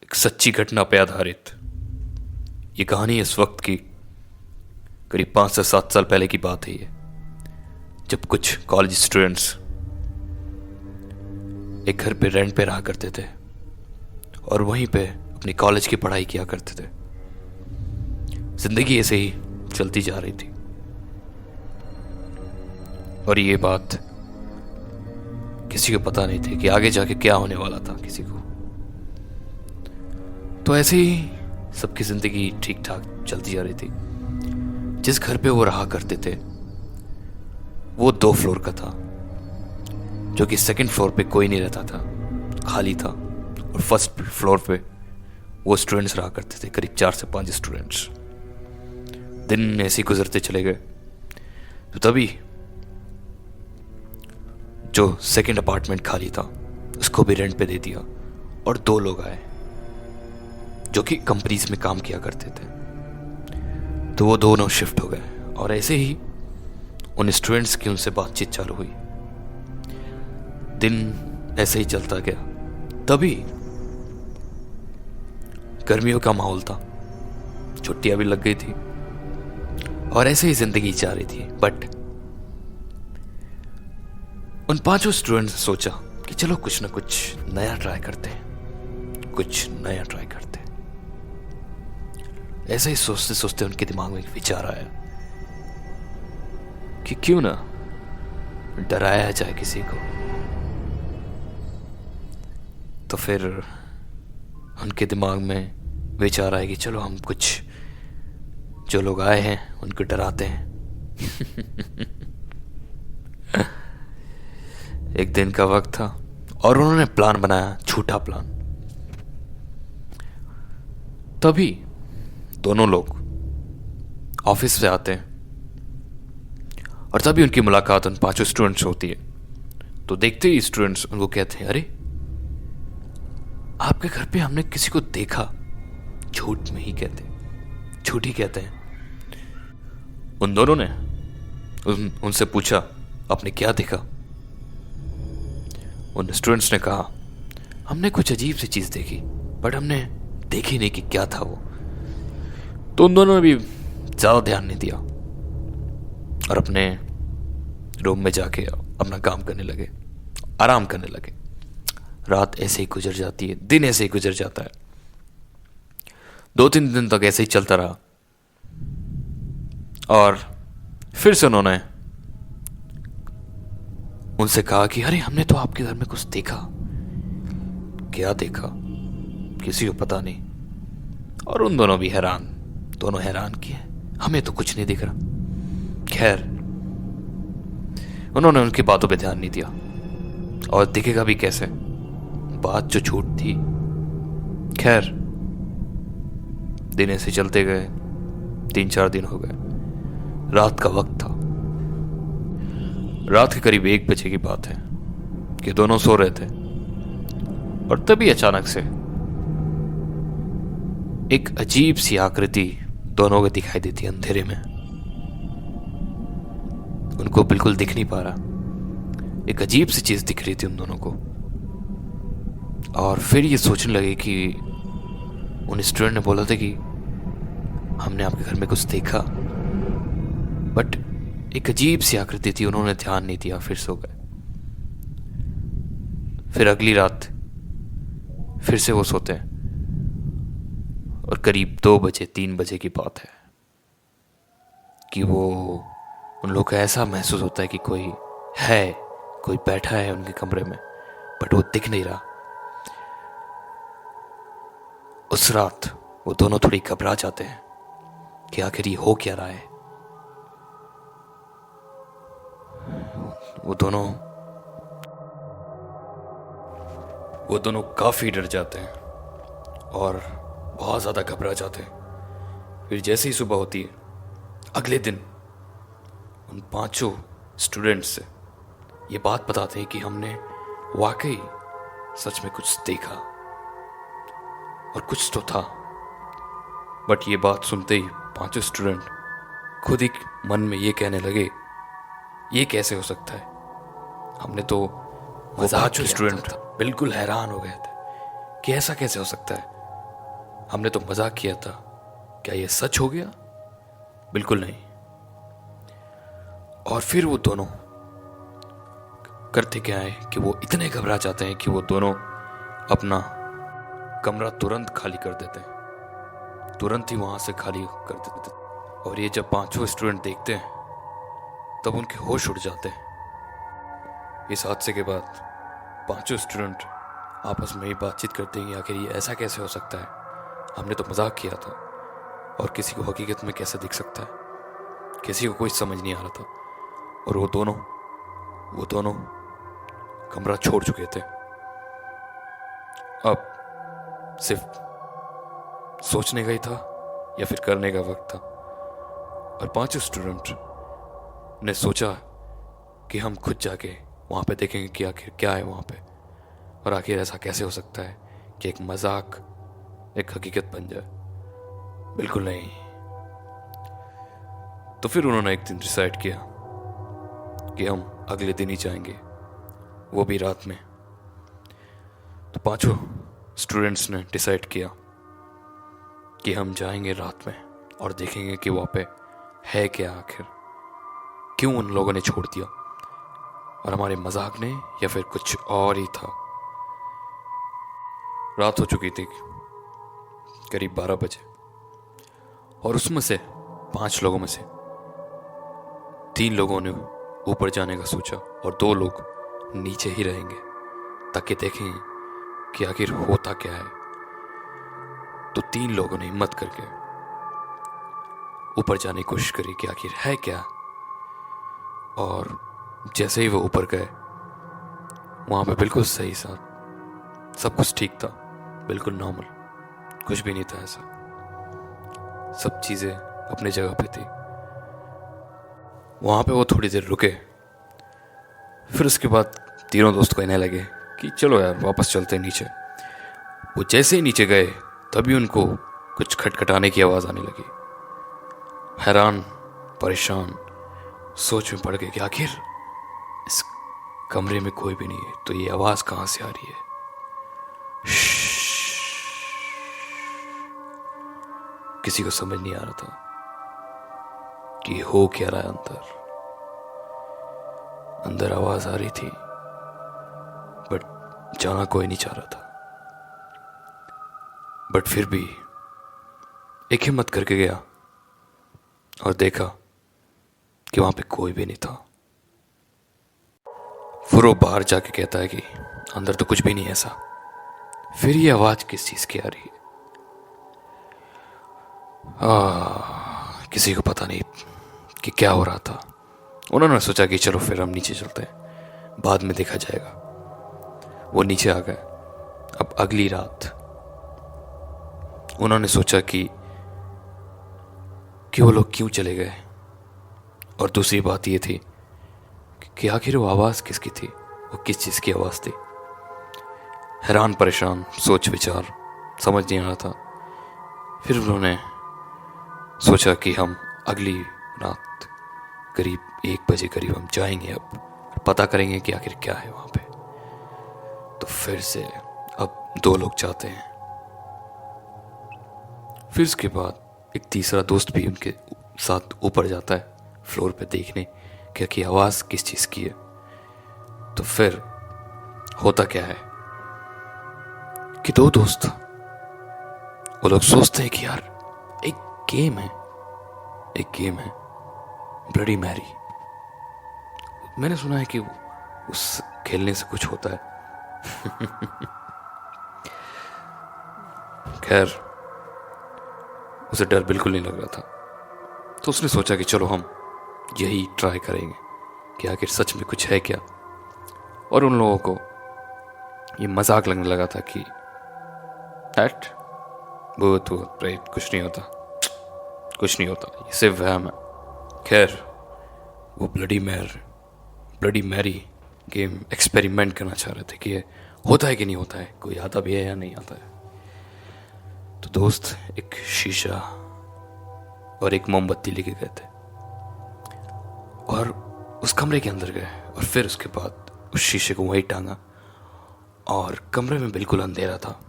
एक सच्ची घटना पर आधारित ये कहानी इस वक्त की करीब 5 से 7 साल पहले की बात है। ये जब कुछ कॉलेज स्टूडेंट्स एक घर पे रेंट पे रहा करते थे और वहीं पे अपनी कॉलेज की पढ़ाई किया करते थे। जिंदगी ऐसे ही चलती जा रही थी और ये बात किसी को पता नहीं थी कि आगे जाके क्या होने वाला था किसी को। तो ऐसे ही सबकी जिंदगी ठीक ठाक चलती जा रही थी। जिस घर पे वो रहा करते थे वो 2 फ्लोर का था, जो कि सेकंड फ्लोर पे कोई नहीं रहता था, खाली था। और फर्स्ट फ्लोर पे वो स्टूडेंट्स रहा करते थे, करीब 4 से 5 स्टूडेंट्स। दिन ऐसे ही गुजरते चले गए। तो तभी जो सेकंड अपार्टमेंट खाली था उसको भी रेंट पे दे दिया और 2 लोग आए जो कि कंपनीज में काम किया करते थे। तो वो दोनों शिफ्ट हो गए और ऐसे ही उन स्टूडेंट्स की उनसे बातचीत चालू हुई। दिन ऐसे ही चलता गया। तभी गर्मियों का माहौल था, छुट्टियां भी लग गई थी और ऐसे ही जिंदगी जा रही थी। बट उन 5 स्टूडेंट्स ने सोचा कि चलो कुछ ना कुछ नया ट्राई करते हैं, कुछ नया ट्राई करते हैं। ऐसे ही सोचते सोचते उनके दिमाग में एक विचार आया कि क्यों ना डराया जाए किसी को। तो फिर उनके दिमाग में विचार आया कि चलो हम कुछ जो लोग आए हैं उनको डराते हैं। एक दिन का वक्त था और उन्होंने प्लान बनाया, झूठा प्लान। तभी दोनों लोग ऑफिस से आते हैं और तभी उनकी मुलाकात उन 5 स्टूडेंट्स होती है। तो देखते ही स्टूडेंट्स उनको कहते हैं, अरे आपके घर पे हमने किसी को देखा। झूठ में ही कहते हैं, झूठ ही कहते हैं। उन दोनों ने उनसे पूछा आपने क्या देखा। उन स्टूडेंट्स ने कहा हमने कुछ अजीब सी चीज देखी, बट हमने देखी नहीं कि क्या था वो। तो उन दोनों ने भी ज्यादा ध्यान नहीं दिया और अपने रूम में जाके अपना काम करने लगे, आराम करने लगे। रात ऐसे ही गुजर जाती है, दिन ऐसे ही गुजर जाता है। 2-3 दिन तक ऐसे ही चलता रहा और फिर से उन्होंने उनसे कहा कि अरे हमने तो आपके घर में कुछ देखा। क्या देखा किसी को पता नहीं। और उन दोनों भी हैरान, दोनों हैरान किए, हमें तो कुछ नहीं दिख रहा। खैर उन्होंने उनकी बातों पे ध्यान नहीं दिया और दिखेगा भी कैसे, बात जो झूठ थी। खैर दिन ऐसे चलते गए, 3-4 दिन हो गए। रात का वक्त था, रात के करीब 1 बजे की बात है कि दोनों सो रहे थे और तभी अचानक से एक अजीब सी आकृति दोनों को दिखाई देती है अंधेरे में। उनको बिल्कुल दिख नहीं पा रहा, एक अजीब सी चीज दिख रही थी उन दोनों को। और फिर ये सोचने लगे कि उन स्टूडेंट ने बोला था कि हमने आपके घर में कुछ देखा, बट एक अजीब सी आकृति थी। उन्होंने ध्यान नहीं दिया, फिर सो गए। फिर अगली रात फिर से वो सोते हैं और करीब 2 बजे 3 बजे की बात है कि वो उन लोगों को ऐसा महसूस होता है कि कोई है, कोई बैठा है उनके कमरे में, बट वो दिख नहीं रहा। उस रात वो दोनों थोड़ी घबरा जाते हैं कि आखिर ये हो क्या रहा है। वो दोनों काफी डर जाते हैं और बहुत ज्यादा घबरा जाते हैं। फिर जैसे ही सुबह होती है अगले दिन उन 5 स्टूडेंट्स से ये बात बताते हैं कि हमने वाकई सच में कुछ देखा और कुछ तो था। बट ये बात सुनते ही 5 स्टूडेंट खुद ही मन में ये कहने लगे ये कैसे हो सकता है। हमने तो वो 5 स्टूडेंट बिल्कुल हैरान हो गए थे कि ऐसा कैसे हो सकता है। हमने तो मजाक किया था, क्या ये सच हो गया? बिल्कुल नहीं। और फिर वो दोनों करते क्या है कि वो इतने घबरा जाते हैं कि वो दोनों अपना कमरा तुरंत खाली कर देते हैं, तुरंत ही वहां से खाली कर देते हैं। और ये जब पांचों स्टूडेंट देखते हैं तब उनके होश उड़ जाते हैं। इस हादसे के बाद पांचों स्टूडेंट आपस में ही बातचीत करते हैं कि आखिर ये ऐसा कैसे हो सकता है, हमने तो मजाक किया था और किसी को हकीकत में कैसे दिख सकता है, किसी को कुछ समझ नहीं आ रहा था। और वो दोनों कमरा छोड़ चुके थे। अब सिर्फ सोचने का ही था या फिर करने का वक्त था। और पांचों स्टूडेंट ने सोचा कि हम खुद जाके वहां पे देखेंगे कि आखिर क्या है वहां पे, और आखिर ऐसा कैसे हो सकता है कि एक मजाक एक हकीकत बन जाए। बिल्कुल नहीं। तो फिर उन्होंने एक दिन डिसाइड किया कि हम अगले दिन ही जाएंगे, वो भी रात में। तो पांचों स्टूडेंट्स ने डिसाइड किया कि हम जाएंगे रात में और देखेंगे कि वहां पे है क्या, आखिर क्यों उन लोगों ने छोड़ दिया, और हमारे मजाक ने या फिर कुछ और ही था। रात हो चुकी थी, करीब 12 बजे, और उसमें से 5 लोगों में से 3 लोगों ने ऊपर जाने का सोचा और 2 लोग नीचे ही रहेंगे ताकि देखें कि आखिर होता क्या है। तो 3 लोगों ने हिम्मत करके ऊपर जाने की कोशिश करी कि आखिर है क्या। और जैसे ही वो ऊपर गए, वहां पे बिल्कुल सही सा सब कुछ ठीक था, बिल्कुल नॉर्मल, कुछ भी नहीं था ऐसा, सब चीजें अपनी जगह पे थी। वहां पे वो थोड़ी देर रुके, फिर उसके बाद तीनों दोस्त कहने लगे कि चलो यार वापस चलते हैं नीचे। वो जैसे ही नीचे गए तभी उनको कुछ खटखटाने की आवाज आने लगी। हैरान परेशान सोच में पड़ गए कि आखिर इस कमरे में कोई भी नहीं है, तो ये आवाज कहां से आ रही है। किसी को समझ नहीं आ रहा था कि हो क्या रहा है। अंदर आवाज आ रही थी बट जाना कोई नहीं चाह रहा था। बट फिर भी एक हिम्मत करके गया और देखा कि वहां पे कोई भी नहीं था। फिर वो बाहर जाके कहता है कि अंदर तो कुछ भी नहीं है ऐसा। फिर ये आवाज किस चीज की आ रही है, किसी को पता नहीं कि क्या हो रहा था। उन्होंने सोचा कि चलो फिर हम नीचे चलते हैं, बाद में देखा जाएगा। वो नीचे आ गए। अब अगली रात उन्होंने सोचा कि वो लोग क्यों चले गए, और दूसरी बात ये थी कि आखिर वो आवाज किसकी थी, वो किस चीज की आवाज थी। हैरान परेशान सोच विचार समझ नहीं आ रहा था। फिर उन्होंने सोचा कि हम अगली रात करीब 1 बजे करीब हम जाएंगे, अब पता करेंगे कि आखिर क्या है वहां पे। तो फिर से अब 2 लोग जाते हैं। फिर उसके बाद एक तीसरा दोस्त भी उनके साथ ऊपर जाता है फ्लोर पे देखने कि आवाज किस चीज की है। तो फिर होता क्या है कि 2 दोस्त वो लोग सोचते हैं कि यार एक गेम है ब्लडी मैरी। मैंने सुना है कि उस खेलने से कुछ होता है। खैर उसे डर बिल्कुल नहीं लग रहा था, तो उसने सोचा कि चलो हम यही ट्राई करेंगे कि आखिर सच में कुछ है क्या। और उन लोगों को ये मजाक लगने लगा था कि भूत प्रेत कुछ नहीं होता, ये सिर्फ वहम है। खैर वो ब्लडी मैरी गेम एक्सपेरिमेंट करना चाह रहे थे कि ये होता है कि नहीं होता है, कोई आता भी है या नहीं आता है। तो दोस्त एक शीशा और एक मोमबत्ती लेके गए थे और उस कमरे के अंदर गए, और फिर उसके बाद उस शीशे को वहीं टांगा, और कमरे में बिल्कुल अंधेरा था।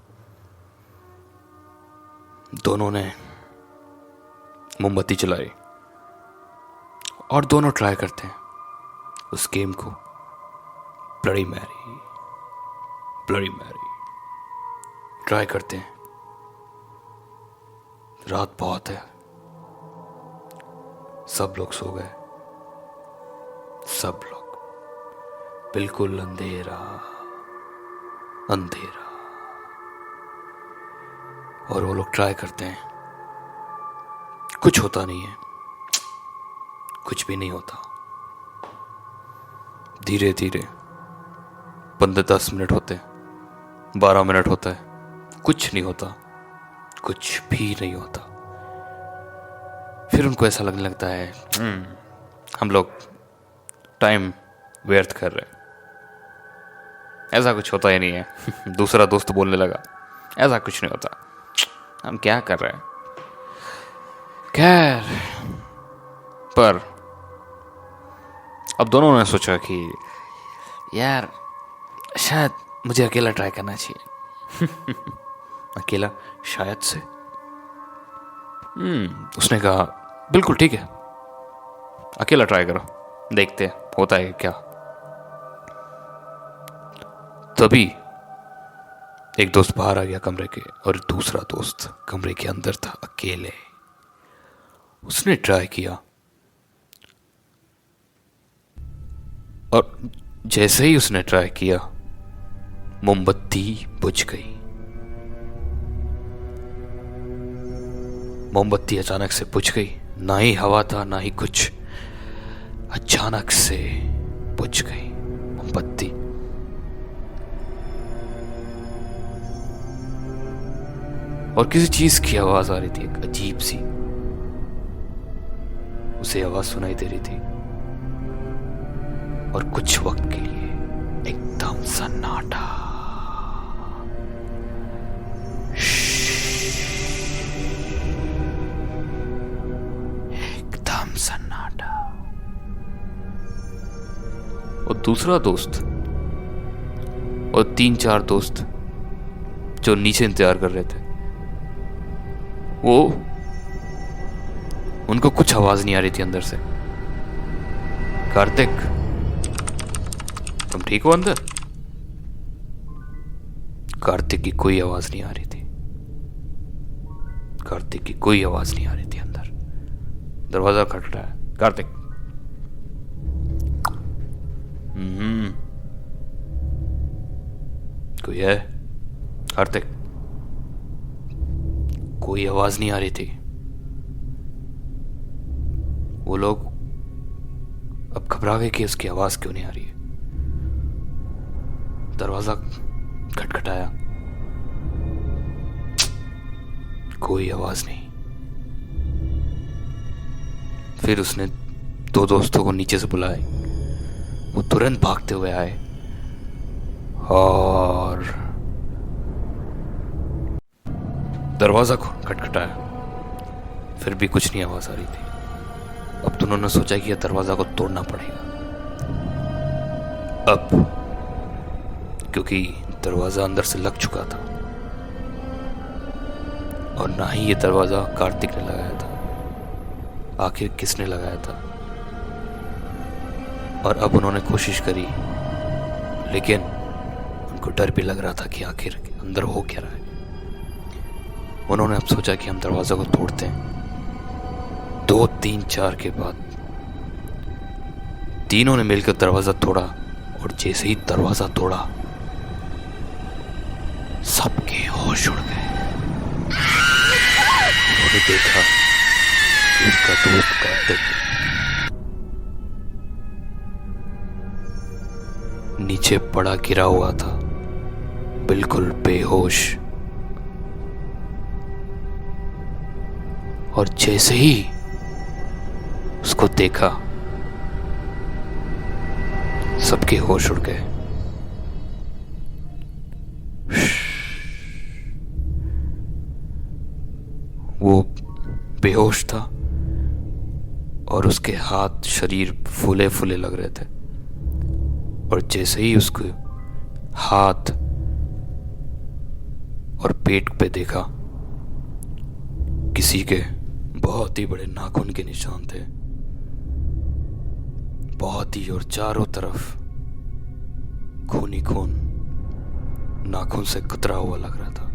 दोनों ने मोमबत्ती जलाई और दोनों ट्राई करते हैं उस गेम को। ब्लडी मैरी ट्राई करते हैं। रात बहुत है, सब लोग सो गए, सब लोग, बिल्कुल अंधेरा अंधेरा। और वो लोग ट्राई करते हैं, कुछ होता नहीं है, कुछ भी नहीं होता। धीरे धीरे 15-10 मिनट होते हैं, 12 मिनट होता है, कुछ नहीं होता, कुछ भी नहीं होता। फिर उनको ऐसा लगने लगता है हम लोग टाइम व्यर्थ कर रहे हैं, ऐसा कुछ होता ही नहीं है। दूसरा दोस्त बोलने लगा, ऐसा कुछ नहीं होता, हम क्या कर रहे हैं। खैर, पर अब दोनों ने सोचा कि यार शायद मुझे अकेला ट्राई करना चाहिए। अकेला शायद से उसने कहा बिल्कुल ठीक है, अकेला ट्राई करो, देखते हैं होता है क्या। तभी एक दोस्त बाहर आ गया कमरे के और दूसरा दोस्त कमरे के अंदर था अकेले। उसने ट्राई किया और जैसे ही उसने ट्राई किया मोमबत्ती बुझ गई। मोमबत्ती अचानक से बुझ गई, ना ही हवा था ना ही कुछ, अचानक से बुझ गई मोमबत्ती। और किसी चीज की आवाज आ रही थी, एक अजीब सी, उसे आवाज सुनाई दे रही थी। और कुछ वक्त के लिए एकदम सन्नाटा, एकदम सन्नाटा। और दूसरा दोस्त और 3-4 दोस्त जो नीचे इंतजार कर रहे थे, वो उनको कुछ आवाज नहीं आ रही थी अंदर से। कार्तिक, तुम ठीक हो अंदर? कार्तिक की कोई आवाज नहीं आ रही थी, कार्तिक की कोई आवाज नहीं आ रही थी अंदर। दरवाजा खटखटाया, कार्तिक। कोई है? कार्तिक। कोई आवाज नहीं आ रही थी। वो लोग अब घबरा गए कि उसकी आवाज क्यों नहीं आ रही है। दरवाजा खटखटाया, कोई आवाज नहीं। फिर उसने 2 दोस्तों को नीचे से बुलाए, वो तुरंत भागते हुए आए और दरवाजा खटखटाया। फिर भी कुछ नहीं आवाज आ रही थी। अब दोनों ने सोचा कि यह दरवाजा को तोड़ना पड़ेगा अब, क्योंकि दरवाजा अंदर से लग चुका था और ना ही ये दरवाजा कार्तिक ने लगाया था। आखिर किसने लगाया था? और अब उन्होंने कोशिश करी, लेकिन उनको डर भी लग रहा था कि आखिर अंदर हो क्या रहा है। उन्होंने अब सोचा कि हम दरवाजा को तोड़ते हैं। 2, 3, 4 के बाद तीनों ने मिलकर दरवाजा तोड़ा और जैसे ही दरवाजा तोड़ा सबके होश उड़ गए। उन्होंने देखा उसका दोस्त कार्तिक नीचे पड़ा गिरा हुआ था, बिल्कुल बेहोश। और जैसे ही उसको देखा सबके होश उड़ गए। वो बेहोश था और उसके हाथ शरीर फूले फूले लग रहे थे। और जैसे ही उसके हाथ और पेट पे देखा, किसी के बहुत ही बड़े नाखून के निशान थे, बहुत ही, और चारों तरफ खून ही खून नाखून से कतरा हुआ लग रहा था।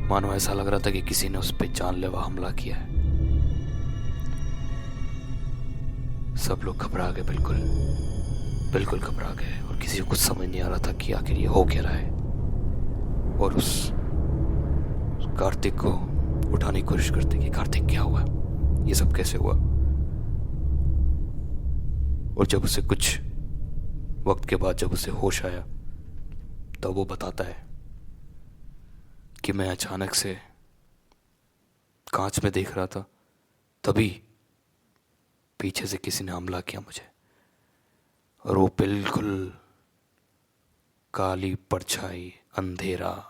मानो ऐसा लग रहा था कि किसी ने उस पर जानलेवा हमला किया है। सब लोग घबरा गए, बिल्कुल बिल्कुल घबरा गए, और किसी को कुछ समझ नहीं आ रहा था कि आखिर ये हो क्या रहा है। और उस कार्तिक को उठाने की कोशिश करते कि कार्तिक क्या हुआ, ये सब कैसे हुआ। और जब उसे कुछ वक्त के बाद जब उसे होश आया, तब वो बताता है कि मैं अचानक से कांच में देख रहा था, तभी पीछे से किसी ने हमला किया मुझे, और वो बिल्कुल काली परछाई, अंधेरा,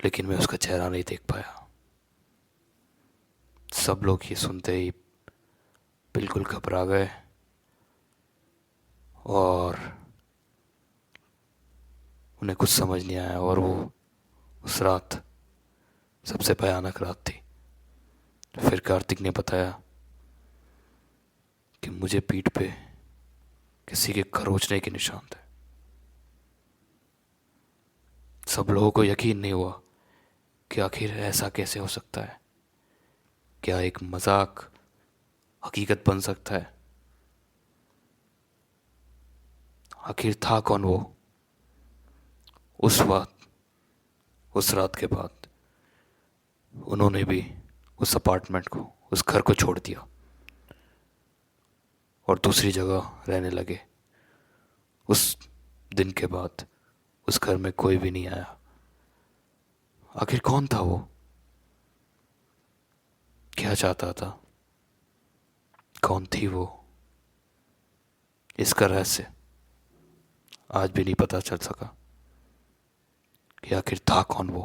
लेकिन मैं उसका चेहरा नहीं देख पाया। सब लोग ये सुनते ही बिल्कुल घबरा गए, और उन्हें कुछ समझ नहीं आया। और वो उस रात सबसे भयानक रात थी। फिर कार्तिक ने बताया कि मुझे पीठ पे किसी के खरोंचने के निशान थे। सब लोगों को यकीन नहीं हुआ कि आखिर ऐसा कैसे हो सकता है। क्या एक मजाक हकीकत बन सकता है? आखिर था कौन वो? उस रात के बाद उन्होंने भी उस अपार्टमेंट को, उस घर को छोड़ दिया और दूसरी जगह रहने लगे। उस दिन के बाद उस घर में कोई भी नहीं आया। आखिर कौन था वो? क्या चाहता था? कौन थी वो? इसका रहस्य आज भी नहीं पता चल सका कि आखिर था कौन वो।